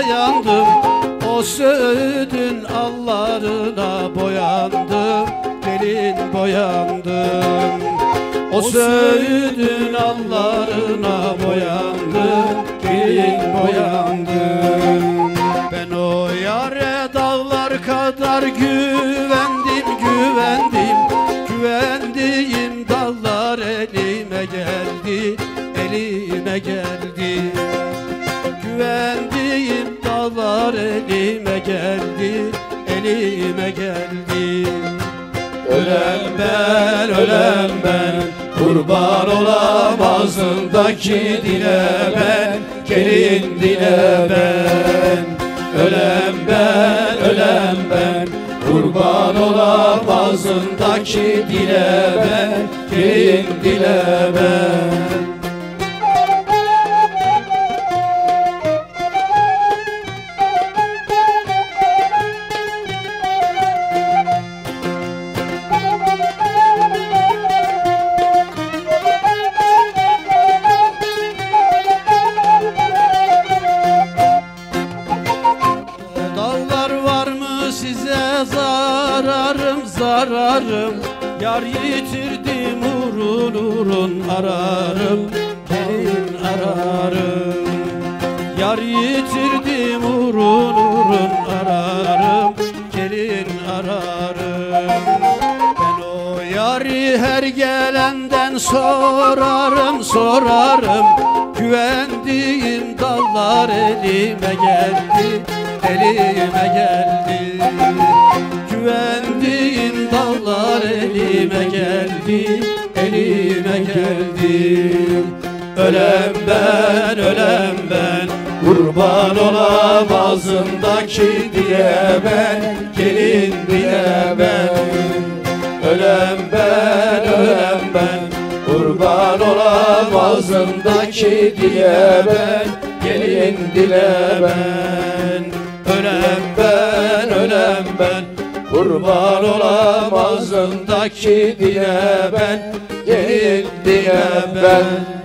yandım, o söğüdün allarına boyandım, gelin boyandım. O söğüdün allarına boyandım, gelin boyandım. Ben o yare dağlar kadar güvendim, güvendim. Güvendiğim dallar elime geldi, elime geldi. Güvendiğim dallar elime geldi, elime geldi. Ölem ben, ölem ben, kurban olam ağzındaki dile ben, gelin dile ben. Ölem ben, ölem ben, kurban olam ağzındaki dile ben, gelin dile ben. Zararım, zararım, yar yitirdim urun urun ararım, gelin ararım. Yar yitirdim urun urun ararım, gelin ararım. Ben o yari her gelenden sorarım, sorarım. Güvendiğim dallar elime geldi, elime geldi. Güvendiğim dallar elime geldi, elime geldi. Ölem ben, ölem ben, kurban olam ağzındaki dile ben, gelin dile ben. Ölem ben, ölem ben, kurban olam ağzındaki dile ben, gelin dile ben. Ölem ben, ölem ben, kurban olam ağzındaki dile ben, gelin dile ben.